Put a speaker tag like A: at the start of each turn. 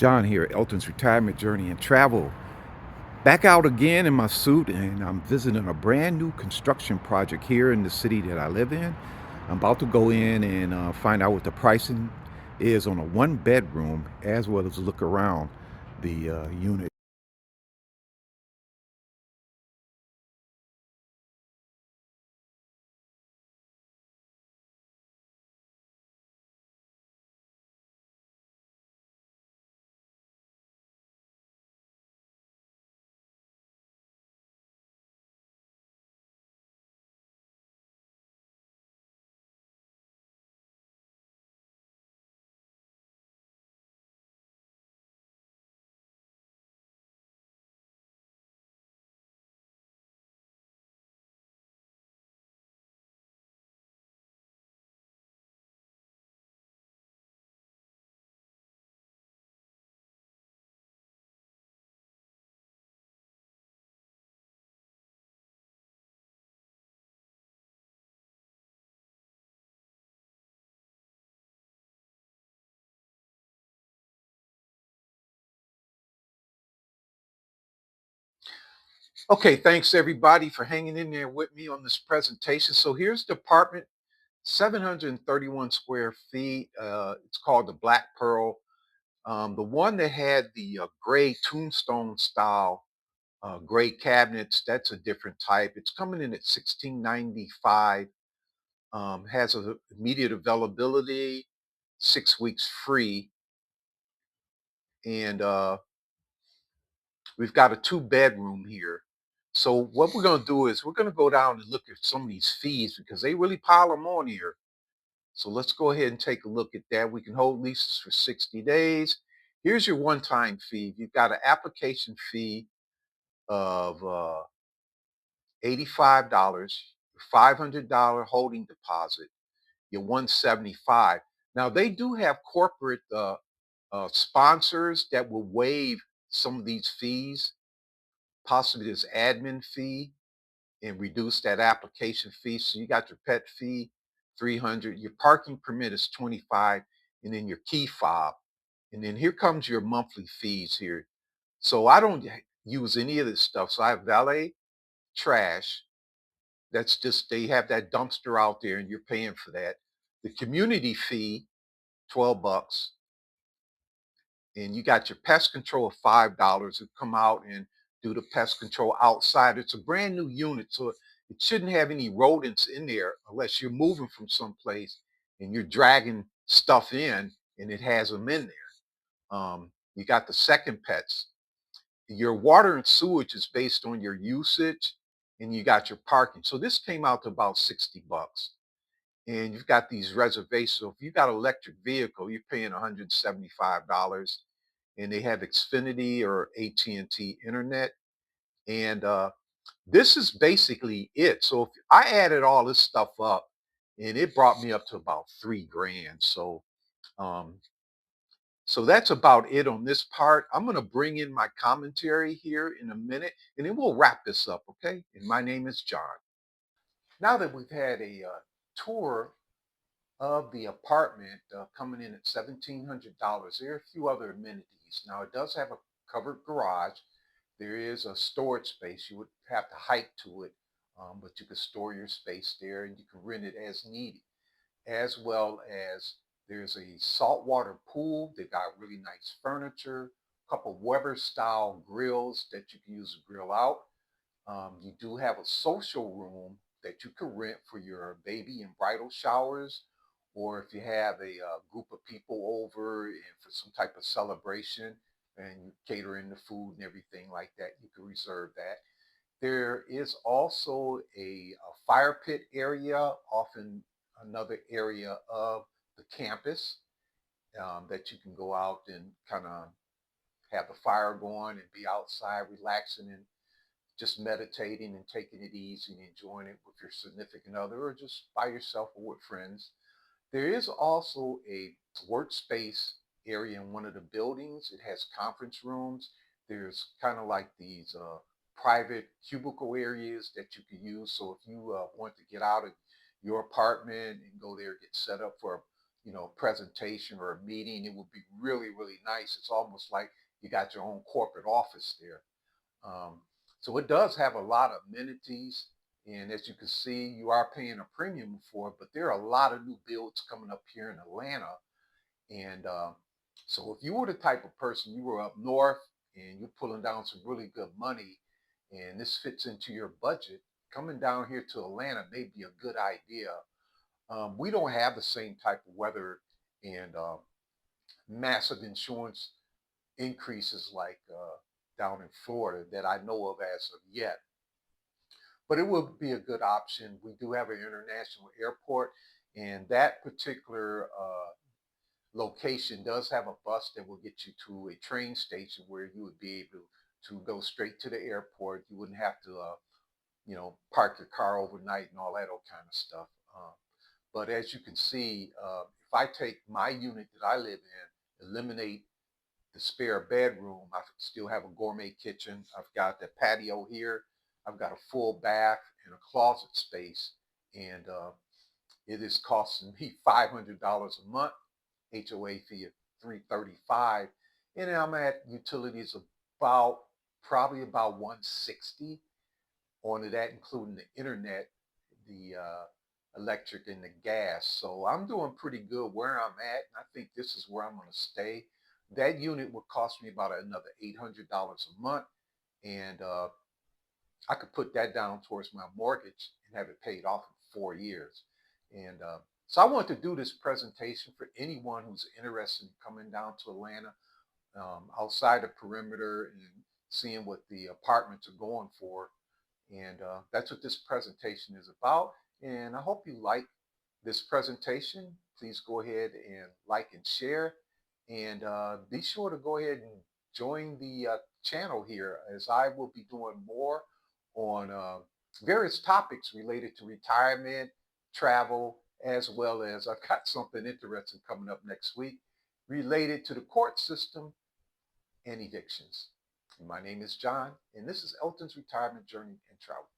A: John here, Elton's Retirement Journey and Travel. Back out again in my suit, and I'm visiting a brand new construction project here in the city that I live in. I'm about to go in and find out what the pricing is on a one bedroom, as well as look around the unit. Okay, thanks everybody for hanging in there with me on this presentation. So here's the apartment, 731 square feet. It's called the Black Pearl. The one that had the gray tombstone style gray cabinets, that's a different type. It's coming in at 1695. Has a immediate availability, 6 weeks free, and we've got a two-bedroom here. So what we're going to do is we're going to go down and look at some of these fees because they really pile them on here. So let's go ahead and take a look at that. We can hold leases for 60 days. Here's your one-time fee. You've got an application fee of $85, $500 holding deposit, your 175. Now they do have corporate sponsors that will waive some of these fees, possibly this admin fee, and reduce that application fee. So you got your pet fee, 300, your parking permit is 25, and then your key fob. And then here comes your monthly fees here. So I don't use any of this stuff. So I have valet, trash, that's just they have that dumpster out there and you're paying for that. The community fee, 12 bucks. And you got your pest control of $5 to come out and do the pest control outside. It's a brand new unit, so it shouldn't have any rodents in there unless you're moving from someplace and you're dragging stuff in and it has them in there. You got the second pets. Your water and sewage is based on your usage, and you got your parking. So this came out to about 60 bucks. And you've got these reservations. So if you got an electric vehicle, you're paying $175, and they have Xfinity or AT&T internet. And this is basically it. So if I added all this stuff up, and it brought me up to about 3 grand. Um, so that's about it on this part. I'm going to bring in my commentary here in a minute, and then we'll wrap this up, okay? And my name is John. Now that we've had a tour of the apartment coming in at $1,700, there are a few other amenities. Now, it does have a covered garage. There is a storage space. You would have to hike to it, but you can store your space there and you can rent it as needed, as well as there's a saltwater pool. They've got really nice furniture, a couple Weber style grills that you can use to grill out. You do have a social room that you can rent for your baby and bridal showers, or if you have a group of people over and for some type of celebration and you cater in the food and everything like that, you can reserve that. There is also a fire pit area off in another area of the campus that you can go out and kind of have the fire going and be outside relaxing and just meditating and taking it easy and enjoying it with your significant other or just by yourself or with friends. There is also a workspace area in one of the buildings. It has conference rooms. There's kind of like these private cubicle areas that you can use. So if you want to get out of your apartment and go there, get set up for presentation or a meeting, it would be really, really nice. It's almost like you got your own corporate office there. Um, so it does have a lot of amenities. And as you can see, you are paying a premium for it, but there are a lot of new builds coming up here in Atlanta. And so if you were the type of person, you were up north and you're pulling down some really good money, and this fits into your budget, coming down here to Atlanta may be a good idea. We don't have the same type of weather and massive insurance increases like down in Florida that I know of as of yet. But it would be a good option. We do have an international airport, and that particular location does have a bus that will get you to a train station where you would be able to go straight to the airport. You wouldn't have to, park your car overnight and all that old kind of stuff. But as you can see, if I take my unit that I live in, eliminate the spare bedroom, I still have a gourmet kitchen. I've got the patio here. I've got a full bath and a closet space, and it is costing me $500 a month. HOA fee of $335, and I'm at utilities about probably about 160 on that, including the internet, the electric, and the gas. So I'm doing pretty good where I'm at, and I think this is where I'm going to stay. That unit would cost me about another $800 a month, and I could put that down towards my mortgage and have it paid off in 4 years. And so I want to do this presentation for anyone who's interested in coming down to Atlanta, outside the perimeter, and seeing what the apartments are going for. And that's what this presentation is about. And I hope you like this presentation. Please go ahead and like and share. And be sure to go ahead and join the channel here, as I will be doing more on various topics related to retirement, travel, as well as I've got something interesting coming up next week related to the court system and evictions. My name is John, and this is Elton's Retirement Journey and Travel.